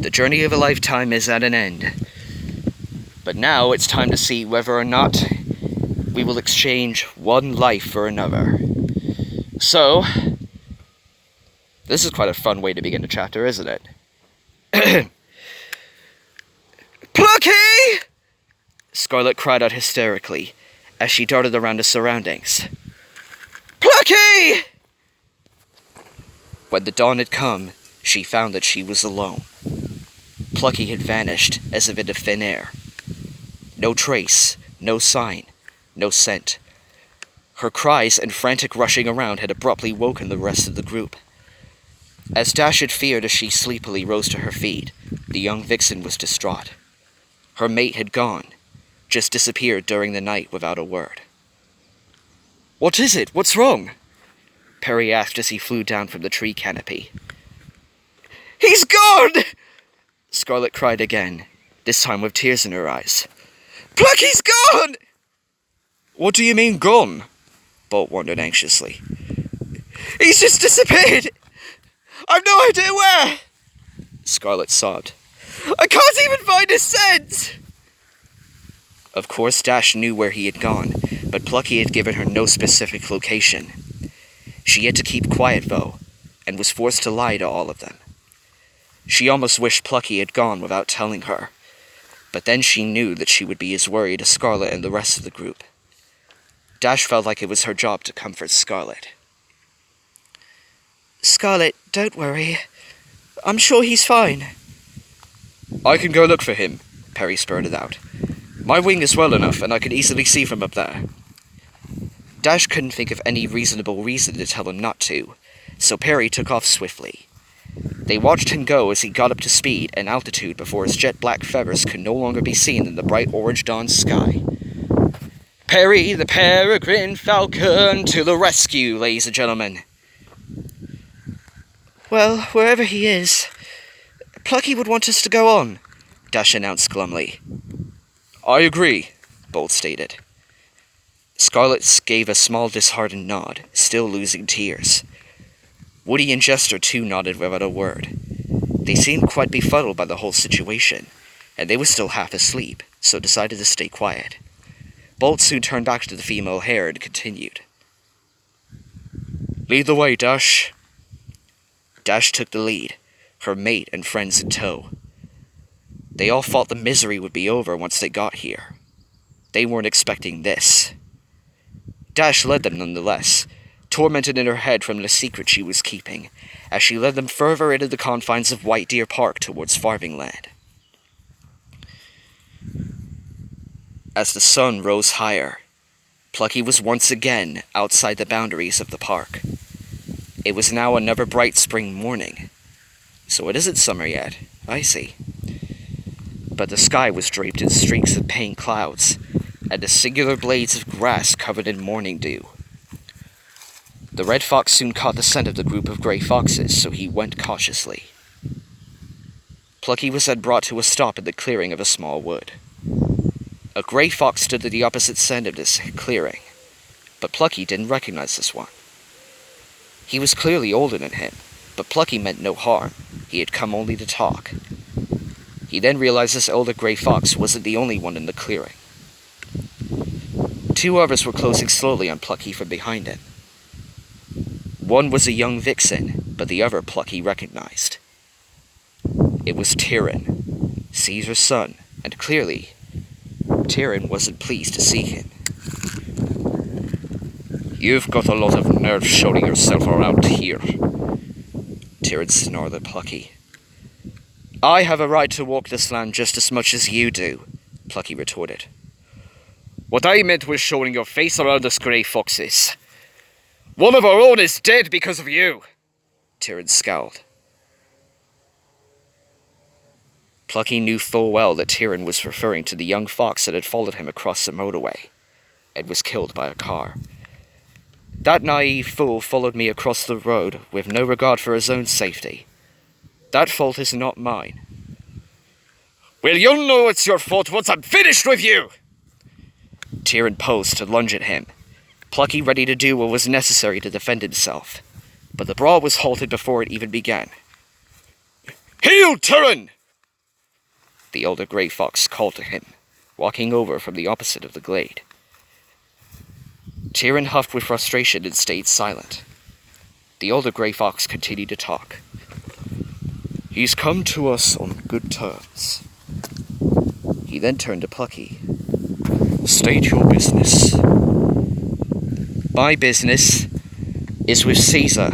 The journey of a lifetime is at an end. But now it's time to see whether or not we will exchange one life for another. So, this is quite a fun way to begin a chapter, isn't it? Plucky! Scarlet cried out hysterically as she darted around the surroundings. Plucky! When the dawn had come, she found that she was alone. Plucky had vanished as if into thin air. No trace, no sign, no scent. Her cries and frantic rushing around had abruptly woken the rest of the group. As Dash had feared as she sleepily rose to her feet, the young vixen was distraught. Her mate had gone, just disappeared during the night without a word. "What is it? What's wrong?" Perry asked as he flew down from the tree canopy. "He's gone!" Scarlet cried again, this time with tears in her eyes. "Plucky's gone!" "What do you mean, gone?" Bolt wondered anxiously. "He's just disappeared! I've no idea where!" Scarlet sobbed. "I can't even find his scent!" Of course, Dash knew where he had gone, but Plucky had given her no specific location. She had to keep quiet, though, and was forced to lie to all of them. She almost wished Plucky had gone without telling her, but then she knew that she would be as worried as Scarlet and the rest of the group. Dash felt like it was her job to comfort Scarlet. "Scarlet, don't worry. I'm sure he's fine." "I can go look for him," Perry spurted out. "My wing is well enough, and I can easily see from up there." Dash couldn't think of any reasonable reason to tell him not to, so Perry took off swiftly. They watched him go as he got up to speed and altitude before his jet-black feathers could no longer be seen in the bright orange dawn sky. Perry the peregrine falcon to the rescue, ladies and gentlemen. "Well, wherever he is, Plucky would want us to go on," Dash announced glumly. "I agree," Bolt stated. Scarlet gave a small disheartened nod, still losing tears. Woody and Jester too nodded without a word. They seemed quite befuddled by the whole situation, and they were still half asleep, so decided to stay quiet. Bolt soon turned back to the female hare and continued. "Lead the way, Dash." Dash took the lead, her mate and friends in tow. They all thought the misery would be over once they got here. They weren't expecting this. Dash led them nonetheless, tormented in her head from the secret she was keeping, as she led them further into the confines of White Deer Park towards Farthing Land. As the sun rose higher, Plucky was once again outside the boundaries of the park. It was now another bright spring morning. So it isn't summer yet, I see. But the sky was draped in streaks of pink clouds, and the singular blades of grass covered in morning dew. The red fox soon caught the scent of the group of gray foxes, so he went cautiously. Plucky was then brought to a stop in the clearing of a small wood. A gray fox stood at the opposite end of this clearing, but Plucky didn't recognize this one. He was clearly older than him, but Plucky meant no harm. He had come only to talk. He then realized this older gray fox wasn't the only one in the clearing. Two others were closing slowly on Plucky from behind him. One was a young vixen, but the other Plucky recognized. It was Tyrion, Ceasar's son, and clearly, Tyrion wasn't pleased to see him. "You've got a lot of nerve showing yourself around here," Tyrion snarled at Plucky. "I have a right to walk this land just as much as you do," Plucky retorted. "What I meant was showing your face around us gray foxes. One of our own is dead because of you," Tyrion scowled. Plucky knew full well that Tyrion was referring to the young fox that had followed him across the motorway, and was killed by a car. That naive fool followed me across the road with no regard for his own safety. That fault is not mine. "Well, you'll know it's your fault once I'm finished with you!" Tyrion posed to lunge at him, Plucky ready to do what was necessary to defend himself, but the brawl was halted before it even began. "Heel, Tyrion!" the older grey fox called to him, walking over from the opposite of the glade. Tyrion huffed with frustration and stayed silent. The older grey fox continued to talk. "He's come to us on good terms." He then turned to Plucky. "State your business." "My business is with Ceasar,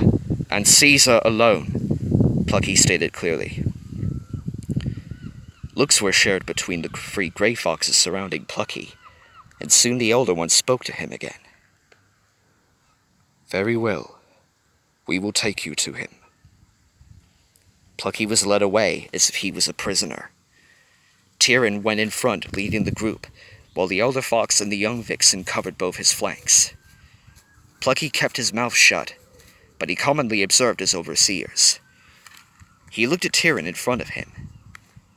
and Ceasar alone," Plucky stated clearly. Looks were shared between the 3 grey foxes surrounding Plucky, and soon the older one spoke to him again. "Very well. We will take you to him." Plucky was led away as if he was a prisoner. Tyrion went in front, leading the group, while the elder fox and the young vixen covered both his flanks. Plucky kept his mouth shut, but he commonly observed his overseers. He looked at Tyrion in front of him.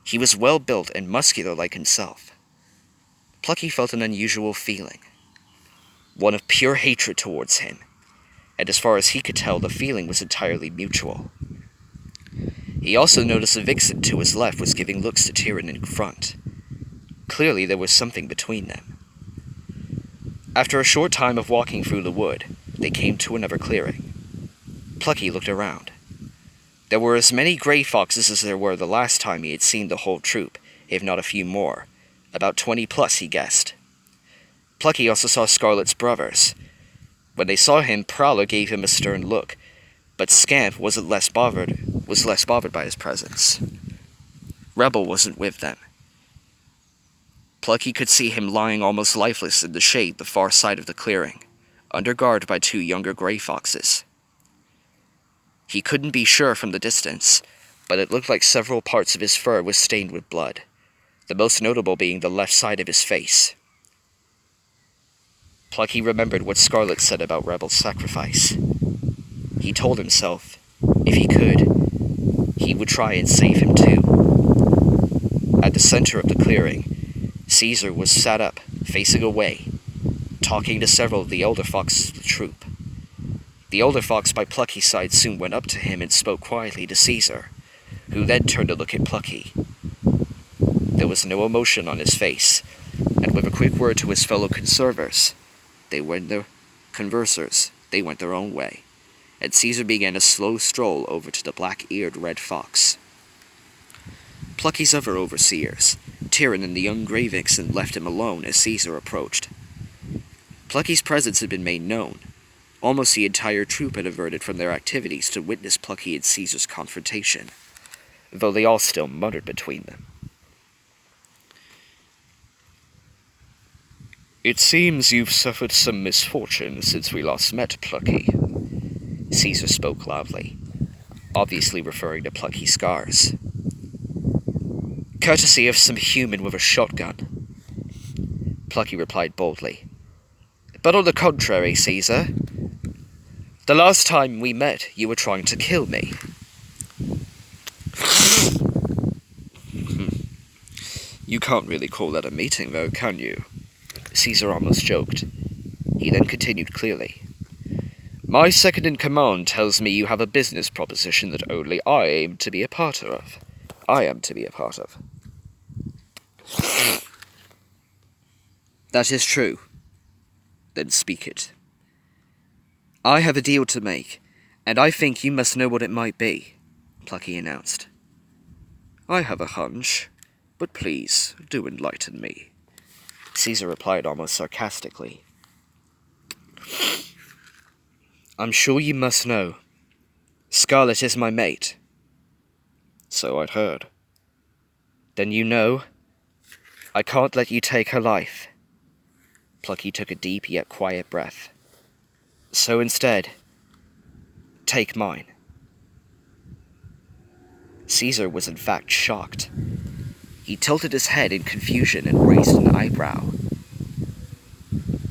He was well-built and muscular like himself. Plucky felt an unusual feeling, one of pure hatred towards him, and as far as he could tell, the feeling was entirely mutual. He also noticed a vixen to his left was giving looks to Tyrion in front. Clearly there was something between them. After a short time of walking through the wood, they came to another clearing. Plucky looked around. There were as many grey foxes as there were the last time he had seen the whole troop, if not a few more. About 20 plus, he guessed. Plucky also saw Scarlet's brothers. When they saw him, Prowler gave him a stern look, but Scamp was less bothered by his presence. Rebel wasn't with them. Plucky could see him lying almost lifeless in the shade the far side of the clearing, under guard by 2 younger grey foxes. He couldn't be sure from the distance, but it looked like several parts of his fur was stained with blood, the most notable being the left side of his face. Plucky remembered what Scarlet said about Rebel's sacrifice. He told himself, if he could, he would try and save him too. At the center of the clearing, Ceasar was sat up, facing away, talking to several of the elder foxes of the troop. The older fox by Plucky's side soon went up to him and spoke quietly to Ceasar, who then turned to look at Plucky. There was no emotion on his face, and with a quick word to his fellow conversers, they went their own way, and Ceasar began a slow stroll over to the black-eared red fox. Plucky's other overseers, Tyrion and the young grey vixen, left him alone as Ceasar approached. Plucky's presence had been made known. Almost the entire troop had averted from their activities to witness Plucky and Ceasar's confrontation, though they all still muttered between them. "It seems you've suffered some misfortune since we last met, Plucky." Ceasar spoke loudly, obviously referring to Plucky's scars. "Courtesy of some human with a shotgun," Plucky replied boldly. "But on the contrary, Ceasar, the last time we met, you were trying to kill me." "You can't really call that a meeting, though, can you?" Ceasar almost joked. He then continued clearly. "My second-in-command tells me you have a business proposition that only I am to be a part of. "That is true." "Then speak it." "I have a deal to make, and I think you must know what it might be," Plucky announced. "I have a hunch, but please do enlighten me," Ceasar replied almost sarcastically. "I'm sure you must know. Scarlet is my mate." "So I'd heard." "Then you know I can't let you take her life." Plucky took a deep yet quiet breath. "So instead, take mine." Ceasar was in fact shocked. He tilted his head in confusion and raised an eyebrow.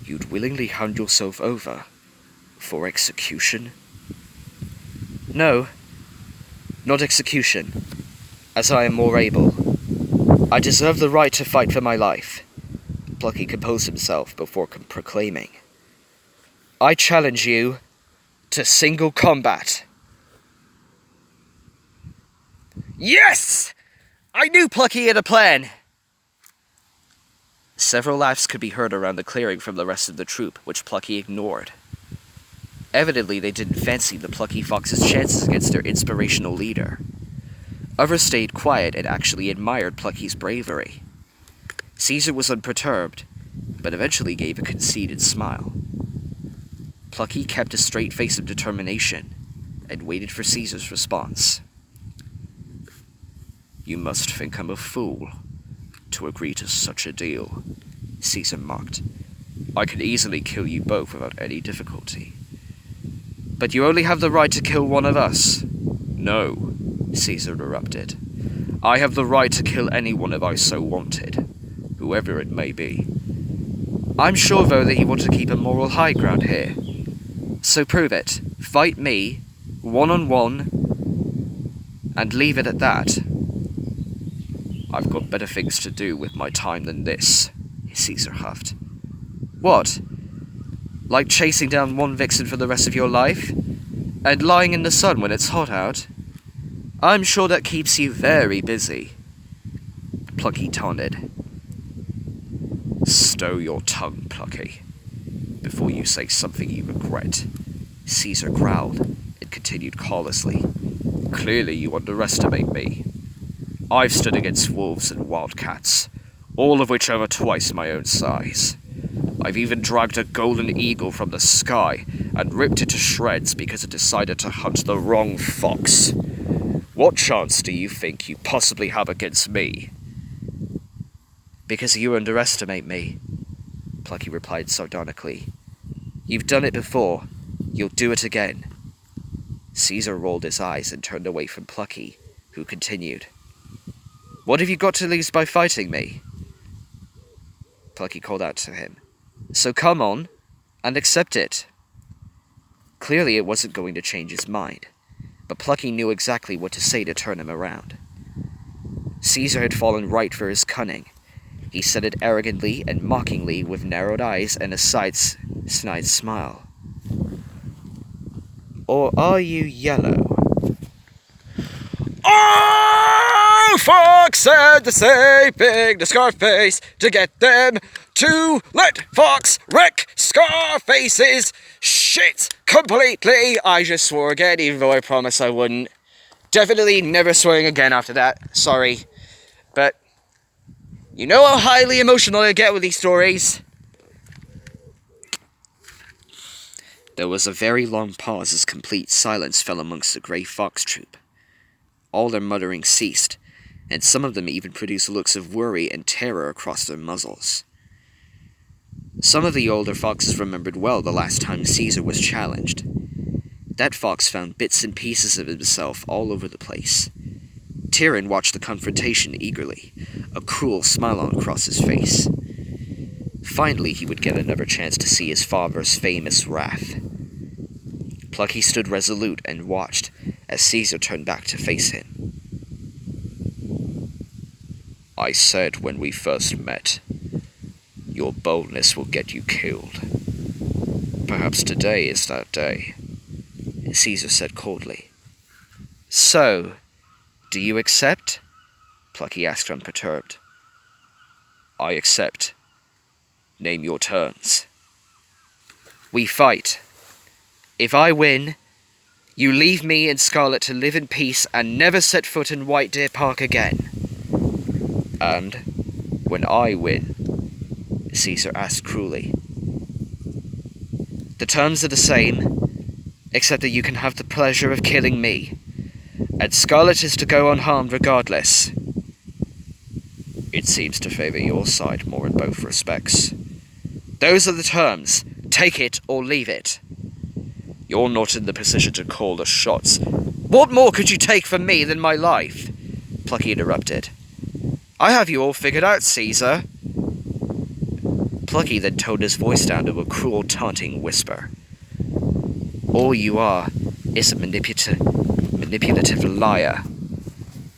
"You'd willingly hand yourself over for execution?" "No, not execution, as I am more able. I deserve the right to fight for my life." Plucky composed himself before proclaiming, "I challenge you to single combat." "Yes! I knew Plucky had a plan! Several laughs could be heard around the clearing from the rest of the troop, which Plucky ignored. Evidently, they didn't fancy the Plucky Fox's chances against their inspirational leader. Others stayed quiet and actually admired Plucky's bravery. Ceasar was unperturbed, but eventually gave a conceited smile. Plucky kept a straight face of determination and waited for Ceasar's response. "You must think I'm a fool to agree to such a deal," Ceasar mocked. "I could easily kill you both without any difficulty." "But you only have the right to kill one of us." "No," Ceasar interrupted. "I have the right to kill anyone if I so wanted, whoever it may be. I'm sure, though, that you want to keep a moral high ground here. So prove it. Fight me, one-on-one, and leave it at that." "I've got better things to do with my time than this," Ceasar huffed. "What? Like chasing down one vixen for the rest of your life? And lying in the sun when it's hot out? I'm sure that keeps you very busy." Plucky taunted. "Stow your tongue, Plucky, before you say something you regret," Ceasar growled and continued callously. "Clearly you underestimate me. I've stood against wolves and wildcats, all of which are twice my own size. I've even dragged a golden eagle from the sky and ripped it to shreds because it decided to hunt the wrong fox. What chance do you think you possibly have against me?" "Because you underestimate me," Plucky replied sardonically. "You've done it before. You'll do it again." Ceasar rolled his eyes and turned away from Plucky, who continued. "What have you got to lose by fighting me?" Plucky called out to him. "So come on, and accept it." Clearly it wasn't going to change his mind, but Plucky knew exactly what to say to turn him around. Ceasar had fallen right for his cunning. He said it arrogantly and mockingly with narrowed eyes and a snide smile. "Or are you yellow?" "Oh, Fox said the saping to Scarface to get them to let Fox wreck Scarface's shit completely. I just swore again, even though I promised I wouldn't. Definitely never swearing again after that. Sorry. But you know how highly emotional I get with these stories." There was a very long pause as complete silence fell amongst the Grey Fox troop. All their muttering ceased, and some of them even produced looks of worry and terror across their muzzles. Some of the older foxes remembered well the last time Ceasar was challenged. That fox found bits and pieces of himself all over the place. Tyrion watched the confrontation eagerly, a cruel smile on across his face. Finally, he would get another chance to see his father's famous wrath. Plucky stood resolute and watched as Ceasar turned back to face him. "I said when we first met, your boldness will get you killed. Perhaps today is that day," Ceasar said coldly. "So, do you accept?" Plucky asked unperturbed. "I accept. Name your terms." "We fight. If I win, you leave me and Scarlet to live in peace and never set foot in White Deer Park again." "And when I win?" Ceasar asked cruelly. "The terms are the same, except that you can have the pleasure of killing me, and Scarlet is to go unharmed regardless." "It seems to favor your side more in both respects." "Those are the terms. Take it or leave it." "You're not in the position to call the shots." "What more could you take from me than my life?" Plucky interrupted. "I have you all figured out, Ceasar." Plucky then toned his voice down to a cruel, taunting whisper. "All you are is a manipulative liar.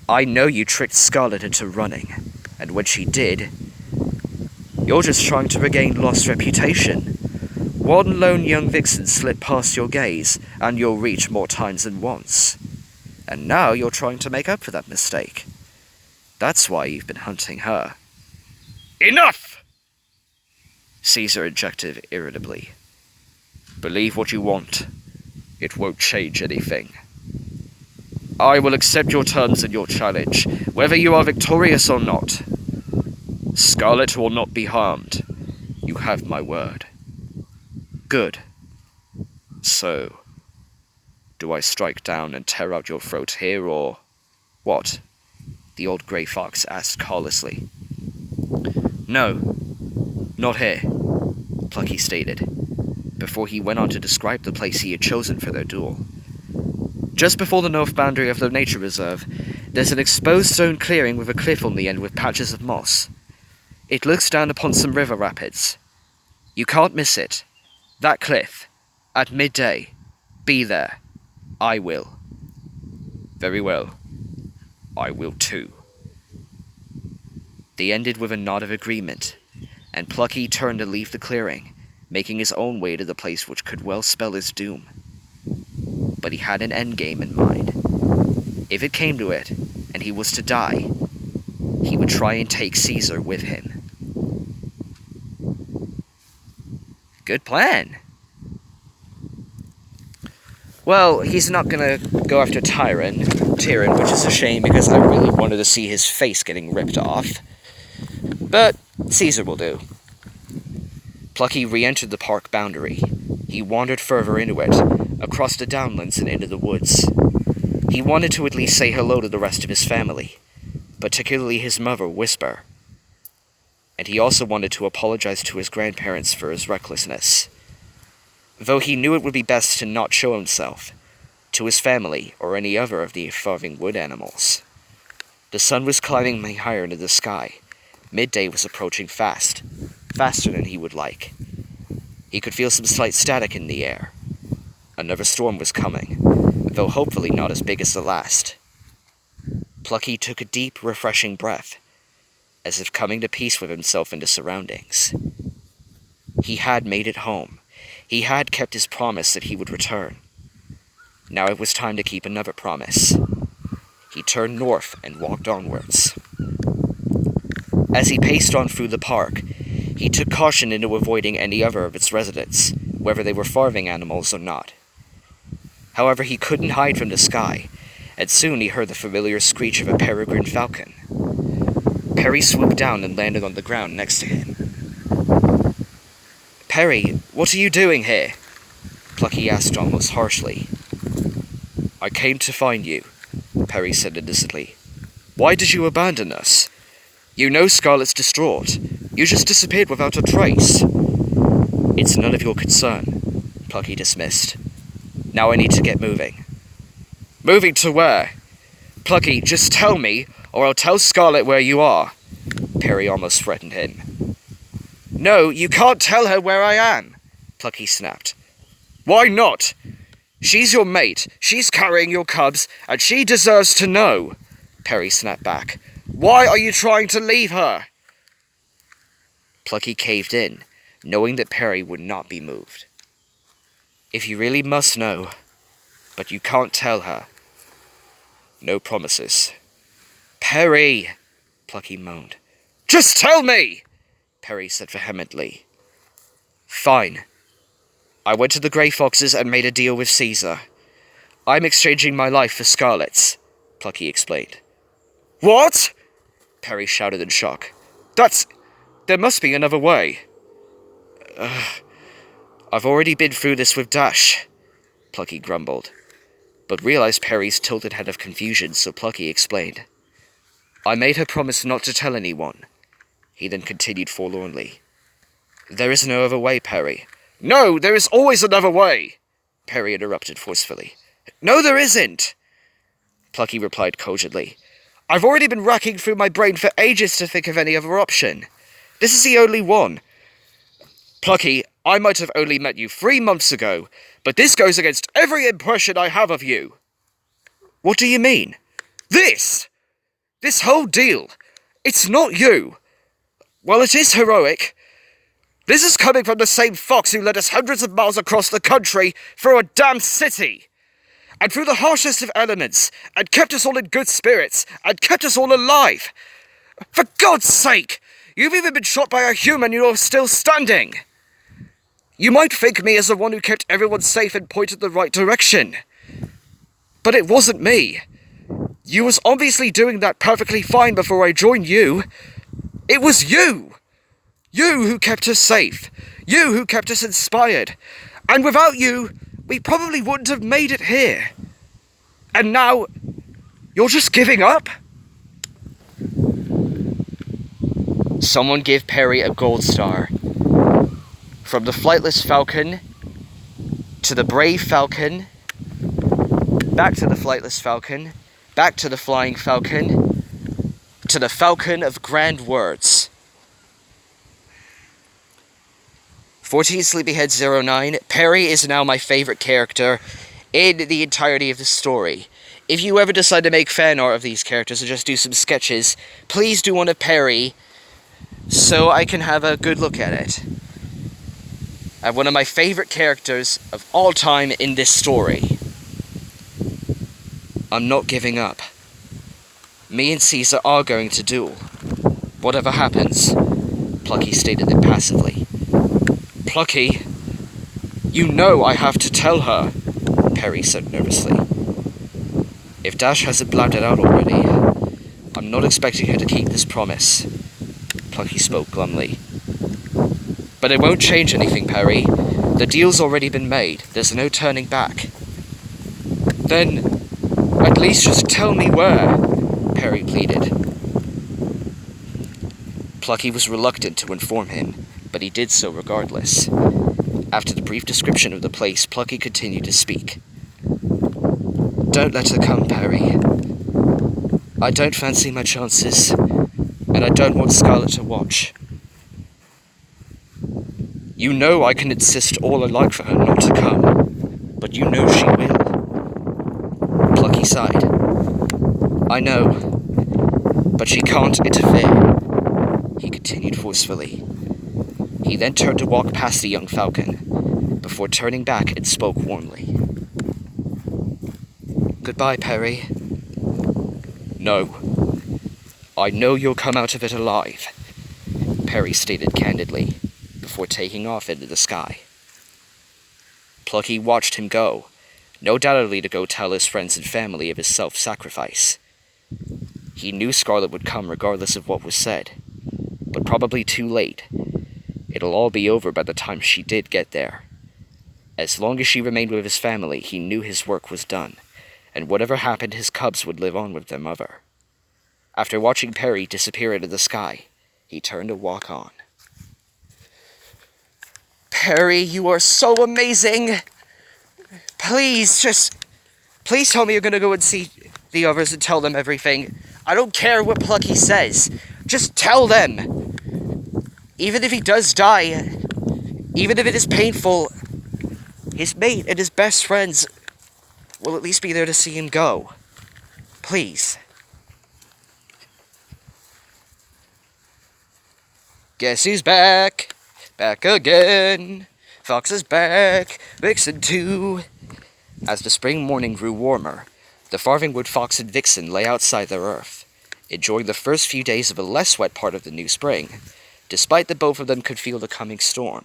I know you tricked Scarlet into running, and when she did, you're just trying to regain lost reputation. One lone young vixen slipped past your gaze and your reach more times than once. And now you're trying to make up for that mistake. That's why you've been hunting her. Enough! Ceasar ejected irritably. Believe what you want. It won't change anything. I will accept your terms and your challenge, whether you are victorious or not. Scarlet will not be harmed. You have my word. Good. So, do I strike down and tear out your throat here, or what? The old grey fox asked carelessly. No, not here, Plucky stated, before he went on to describe the place he had chosen for their duel. Just before the north boundary of the nature reserve, there's an exposed stone clearing with a cliff on the end with patches of moss. It looks down upon some river rapids. You can't miss it. That cliff. At midday. Be there. I will. Very well. I will too. They ended with a nod of agreement, and Plucky turned to leave the clearing, making his own way to the place which could well spell his doom. But he had an endgame in mind. If it came to it, and he was to die, he would try and take Ceasar with him. Good plan. Well, he's not gonna go after Tyrion, which is a shame because I really wanted to see his face getting ripped off. But Ceasar will do. Plucky re-entered the park boundary. He wandered further into it, across the downlands and into the woods. He wanted to at least say hello to the rest of his family, particularly his mother, Whisper. And he also wanted to apologize to his grandparents for his recklessness. Though he knew it would be best to not show himself to his family or any other of the Farthing Wood animals. The sun was climbing higher into the sky. Midday was approaching faster than he would like. He could feel some slight static in the air. Another storm was coming, though hopefully not as big as the last. Plucky took a deep, refreshing breath, as if coming to peace with himself and his surroundings. He had made it home. He had kept his promise that he would return. Now it was time to keep another promise. He turned north and walked onwards. As he paced on through the park, he took caution into avoiding any other of its residents, whether they were farthing animals or not. However, he couldn't hide from the sky, and soon he heard the familiar screech of a peregrine falcon. Perry swooped down and landed on the ground next to him. Perry, what are you doing here? Plucky asked almost harshly. I came to find you, Perry said innocently. Why did you abandon us? You know Scarlet's distraught. You just disappeared without a trace. It's none of your concern, Plucky dismissed. Now I need to get moving. Moving to where? Plucky, just tell me, or I'll tell Scarlet where you are, Perry almost threatened him. No, you can't tell her where I am, Plucky snapped. Why not? She's your mate, she's carrying your cubs, and she deserves to know, Perry snapped back. Why are you trying to leave her? Plucky caved in, knowing that Perry would not be moved. If you really must know, but you can't tell her. No promises. Perry, Plucky moaned. Just tell me, Perry said vehemently. Fine. I went to the Grey Foxes and made a deal with Ceasar. I'm exchanging my life for Scarlet's, Plucky explained. What? Perry shouted in shock. There must be another way. I've already been through this with Dash, Plucky grumbled, but realized Perry's tilted head of confusion, so Plucky explained. I made her promise not to tell anyone. He then continued forlornly. There is no other way, Perry. No, there is always another way, Perry interrupted forcefully. No, there isn't, Plucky replied cogently. I've already been racking through my brain for ages to think of any other option. This is the only one. Plucky, I might have only met you 3 months ago, but this goes against every impression I have of you. What do you mean? This whole deal. It's not you. Well, it is heroic. This is coming from the same fox who led us hundreds of miles across the country through a damn city. And through the harshest of elements, and kept us all in good spirits, and kept us all alive. For God's sake! You've even been shot by a human, you're still standing! You might think me as the one who kept everyone safe and pointed the right direction. But it wasn't me. You was obviously doing that perfectly fine before I joined you. It was you! You who kept us safe. You who kept us inspired. And without you, we probably wouldn't have made it here. And now, you're just giving up? Someone give Perry a gold star. From the flightless falcon, to the brave falcon, back to the flightless falcon, back to the flying falcon, to the falcon of grand words. 14 Sleepyhead 09, Perry is now my favorite character in the entirety of the story. If you ever decide to make fan art of these characters or just do some sketches, please do one of Perry so I can have a good look at it. And one of my favorite characters of all time in this story. I'm not giving up. Me and Ceasar are going to duel. Whatever happens, Plucky stated impassively. Plucky, you know I have to tell her, Perry said nervously. If Dash hasn't blabbed it out already, I'm not expecting her to keep this promise. Plucky spoke glumly. But it won't change anything, Perry. The deal's already been made. There's no turning back. Then, at least just tell me where, Perry pleaded. Plucky was reluctant to inform him, but he did so regardless. After the brief description of the place, Plucky continued to speak. Don't let her come, Perry. I don't fancy my chances, and I don't want Scarlet to watch. You know I can insist all I like for her not to come, but you know she will. Plucky sighed. I know, but she can't interfere, he continued forcefully. He then turned to walk past the young falcon, before turning back and spoke warmly. Goodbye, Perry. No. I know you'll come out of it alive, Perry stated candidly, before taking off into the sky. Plucky watched him go, no doubtedly to go tell his friends and family of his self-sacrifice. He knew Scarlet would come regardless of what was said, but probably too late. It'll all be over by the time she did get there. As long as she remained with his family, he knew his work was done, and whatever happened, his cubs would live on with their mother. After watching Perry disappear into the sky, he turned to walk on. Perry, you are so amazing! Please tell me you're gonna go and see the others and tell them everything. I don't care what Plucky says. Just tell them! Even if he does die, even if it is painful, his mate and his best friends will at least be there to see him go. Please. Guess who's back? Back again. Fox is back. Vixen too. As the spring morning grew warmer, the Farthing Wood fox and Vixen lay outside their earth, enjoying the first few days of a less wet part of the new spring, despite that both of them could feel the coming storm.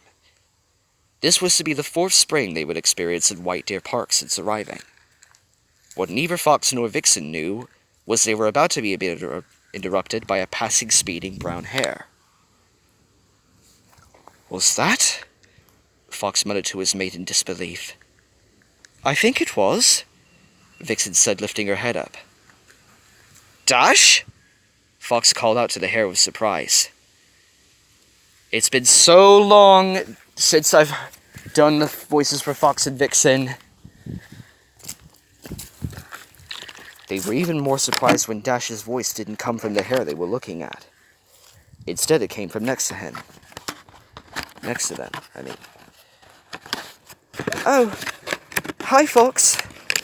This was to be the fourth spring they would experience in White Deer Park since arriving. What neither Fox nor Vixen knew was they were about to be a bit interrupted by a passing speeding brown hare. Was that? Fox muttered to his mate in disbelief. I think it was, Vixen said, lifting her head up. Dash? Fox called out to the hare with surprise. It's been so long since I've done the voices for Fox and Vixen. They were even more surprised when Dash's voice didn't come from the hare they were looking at. Instead, it came from next to him. Next to them, I mean. Oh, hi, Fox.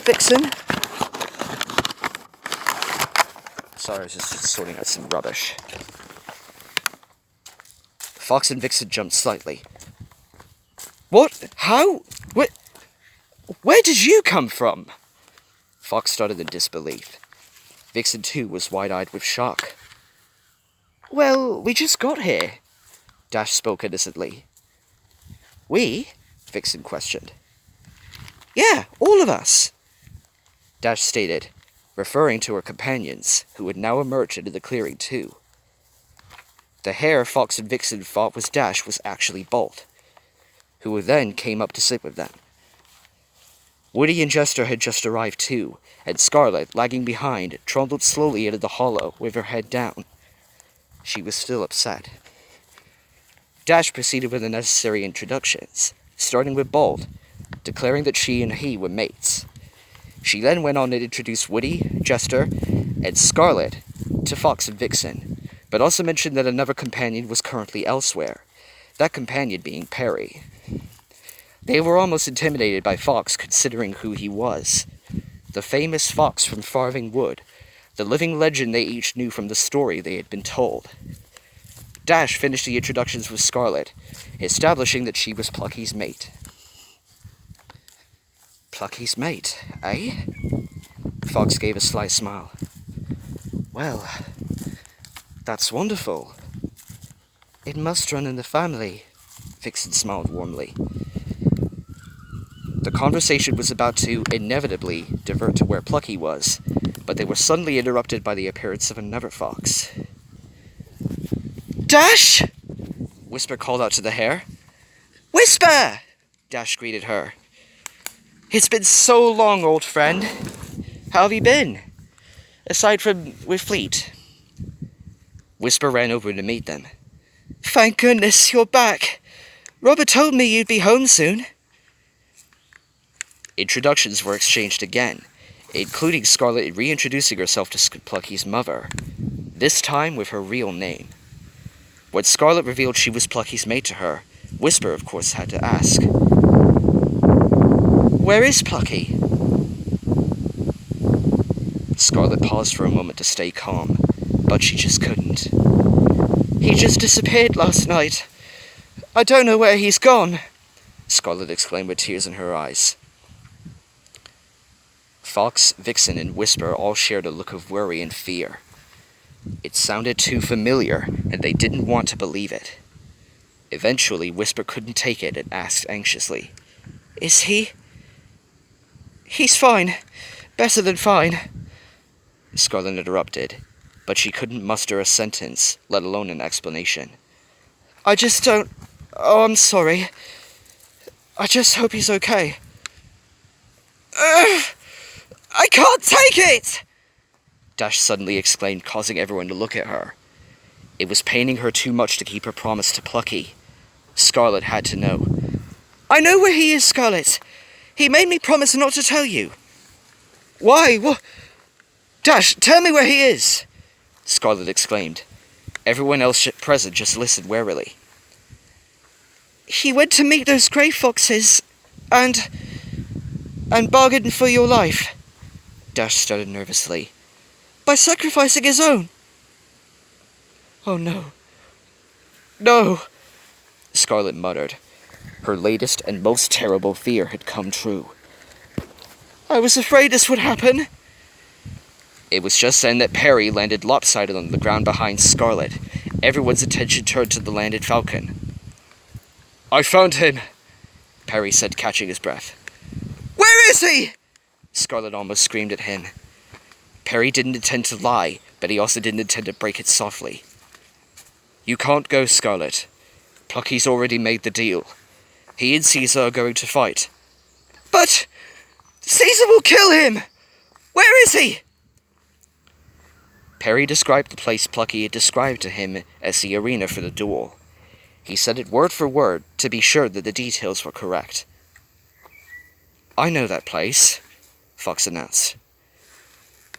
Vixen. Sorry, I was just sorting out some rubbish. Fox and Vixen jumped slightly. What? How? Where did you come from? Fox started in disbelief. Vixen, too, was wide-eyed with shock. Well, we just got here, Dash spoke innocently. We? Vixen questioned. Yeah, all of us, Dash stated, referring to her companions, who had now emerged into the clearing too. The hare Fox and Vixen thought was Dash was actually Bolt, who then came up to sit with them. Woody and Jester had just arrived too, and Scarlet, lagging behind, trundled slowly into the hollow with her head down. She was still upset. Dash proceeded with the necessary introductions, starting with Bolt, declaring that she and he were mates. She then went on to introduce Woody, Jester, and Scarlet to Fox and Vixen, but also mentioned that another companion was currently elsewhere, that companion being Perry. They were almost intimidated by Fox considering who he was. The famous Fox from Farthing Wood, the living legend they each knew from the story they had been told. Dash finished the introductions with Scarlet, establishing that she was Plucky's mate. Plucky's mate, eh? Fox gave a sly smile. Well, that's wonderful. It must run in the family, Vixen smiled warmly. The conversation was about to inevitably divert to where Plucky was, but they were suddenly interrupted by the appearance of another fox. Dash! Whisper called out to the hare. Whisper! Dash greeted her. It's been so long, old friend. How have you been? Aside from with Fleet. Whisper ran over to meet them. Thank goodness you're back. Robert told me you'd be home soon. Introductions were exchanged again, including Scarlet reintroducing herself to Plucky's mother, this time with her real name. When Scarlet revealed she was Plucky's mate to her, Whisper, of course, had to ask, Where is Plucky? Scarlet paused for a moment to stay calm, but she just couldn't. He just disappeared last night. I don't know where he's gone, Scarlet exclaimed with tears in her eyes. Fox, Vixen, and Whisper all shared a look of worry and fear. It sounded too familiar, and they didn't want to believe it. Eventually, Whisper couldn't take it and asked anxiously, Is he? He's fine. Better than fine. Scarlet interrupted, but she couldn't muster a sentence, let alone an explanation. I just don't... Oh, I'm sorry. I just hope he's okay. Ugh! I can't take it! Dash suddenly exclaimed, causing everyone to look at her. It was paining her too much to keep her promise to Plucky. Scarlet had to know. I know where he is, Scarlet. He made me promise not to tell you. Why? What? Dash, tell me where he is! Scarlet exclaimed. Everyone else present just listened warily. He went to meet those grey foxes, and bargain for your life, Dash stuttered nervously, by sacrificing his own. Oh no. No, Scarlet muttered. Her latest and most terrible fear had come true. I was afraid this would happen. It was just then that Perry landed lopsided on the ground behind Scarlet. Everyone's attention turned to the landed falcon. I found him, Perry said, catching his breath. Where is he? Scarlet almost screamed at him. Perry didn't intend to lie, but he also didn't intend to break it softly. You can't go, Scarlet. Plucky's already made the deal. He and Ceasar are going to fight. But Ceasar will kill him! Where is he? Perry described the place Plucky had described to him as the arena for the duel. He said it word for word to be sure that the details were correct. I know that place, Fox announced.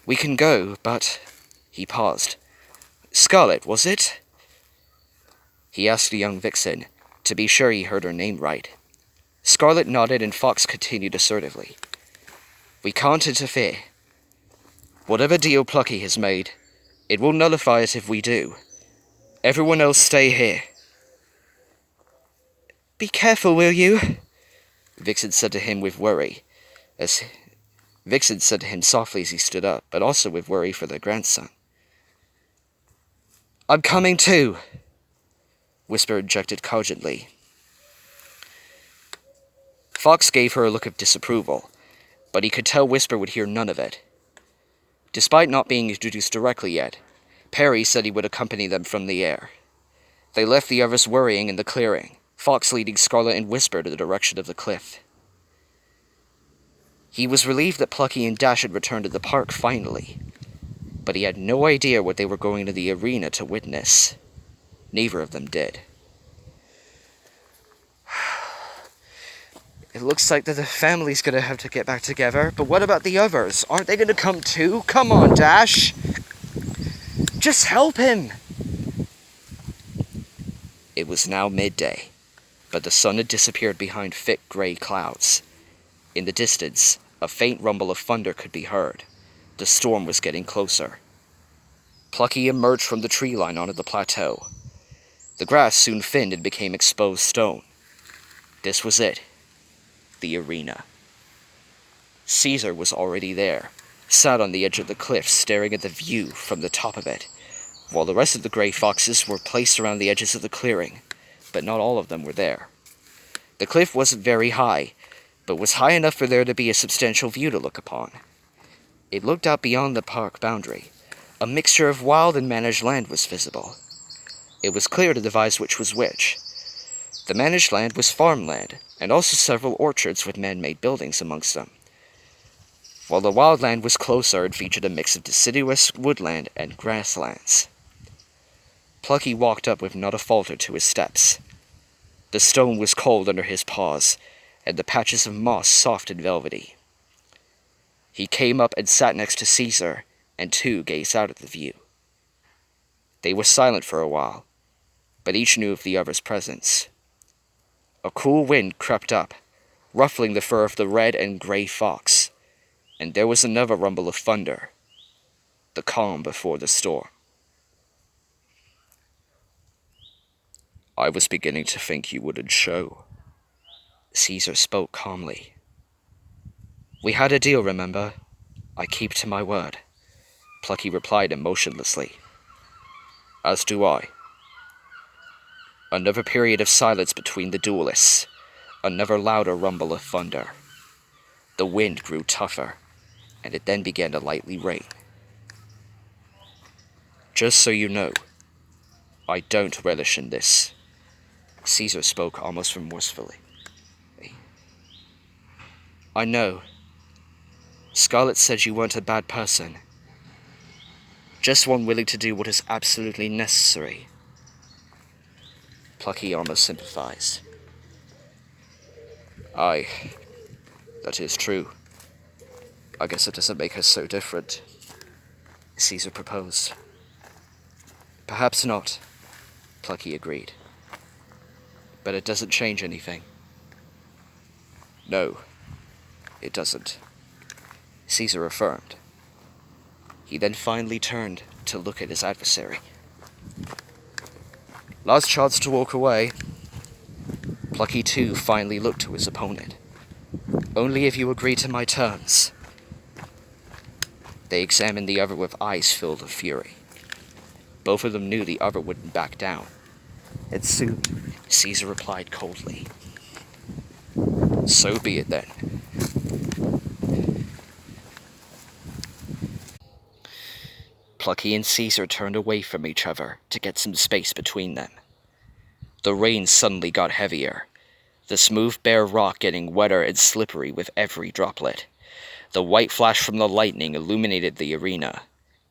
We can go, but... He paused. Scarlet, was it? He asked the young Vixen, to be sure he heard her name right. Scarlet nodded and Fox continued assertively. We can't interfere. Whatever deal Plucky has made, it will nullify it if we do. Everyone else stay here. Be careful, will you? Vixen said to him with worry, Vixen said to him softly as he stood up, but also with worry for their grandson. I'm coming too, Whisper injected cogently. Fox gave her a look of disapproval, but he could tell Whisper would hear none of it. Despite not being introduced directly yet, Perry said he would accompany them from the air. They left the others worrying in the clearing, Fox leading Scarlet and Whisper to the direction of the cliff. He was relieved that Plucky and Dash had returned to the park finally, but he had no idea what they were going to the arena to witness. Neither of them did. It looks like that the family's gonna have to get back together, but what about the others? Aren't they gonna come too? Come on, Dash! Just help him! It was now midday, but the sun had disappeared behind thick grey clouds. In the distance, a faint rumble of thunder could be heard. The storm was getting closer. Plucky emerged from the tree line onto the plateau. The grass soon thinned and became exposed stone. This was it. The arena. Ceasar was already there, sat on the edge of the cliff staring at the view from the top of it, while the rest of the grey foxes were placed around the edges of the clearing, but not all of them were there. The cliff wasn't very high, but was high enough for there to be a substantial view to look upon. It looked out beyond the park boundary. A mixture of wild and managed land was visible. It was clear to devise which was which. The managed land was farmland, and also several orchards with man-made buildings amongst them, while the wild land was closer and featured a mix of deciduous woodland and grasslands. Plucky walked up with not a falter to his steps. The stone was cold under his paws, and the patches of moss soft and velvety. He came up and sat next to Ceasar, and two gazed out at the view. They were silent for a while, but each knew of the other's presence. A cool wind crept up, ruffling the fur of the red and grey fox, and there was another rumble of thunder, the calm before the storm. I was beginning to think you wouldn't show. Ceasar spoke calmly. We had a deal, remember? I keep to my word, Plucky replied emotionlessly. As do I. Another period of silence between the duelists, another louder rumble of thunder. The wind grew tougher, and it then began to lightly rain. Just so you know, I don't relish in this. Ceasar spoke almost remorsefully. I know. Scarlet said you weren't a bad person. Just one willing to do what is absolutely necessary. Plucky almost sympathized. Aye, that is true. I guess it doesn't make us so different, Ceasar proposed. Perhaps not, Plucky agreed. But it doesn't change anything. No, it doesn't, Ceasar affirmed. He then finally turned to look at his adversary. Last chance to walk away. Plucky too finally looked to his opponent. Only if you agree to my terms. They examined the other with eyes filled with fury. Both of them knew the other wouldn't back down. And soon, Ceasar replied coldly. So be it then. Plucky and Ceasar turned away from each other to get some space between them. The rain suddenly got heavier, the smooth bare rock getting wetter and slippery with every droplet. The white flash from the lightning illuminated the arena,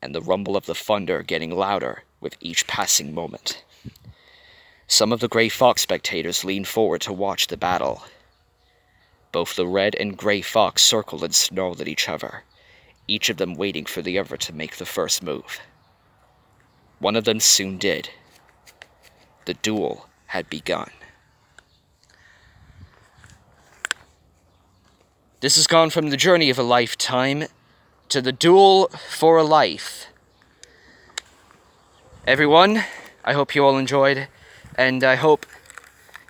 and the rumble of the thunder getting louder with each passing moment. Some of the grey fox spectators leaned forward to watch the battle. Both the red and grey fox circled and snarled at each other, each of them waiting for the other to make the first move. One of them soon did. The duel had begun. This has gone from the journey of a lifetime to the duel for a life. Everyone, I hope you all enjoyed, and I hope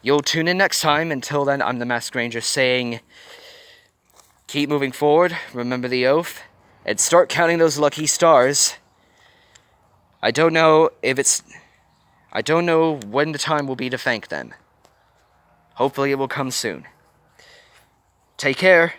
you'll tune in next time. Until then, I'm the Masked Ranger saying, keep moving forward, remember the oath, and start counting those lucky stars. I don't know if it's I don't know when the time will be to thank them. Hopefully it will come soon. Take care.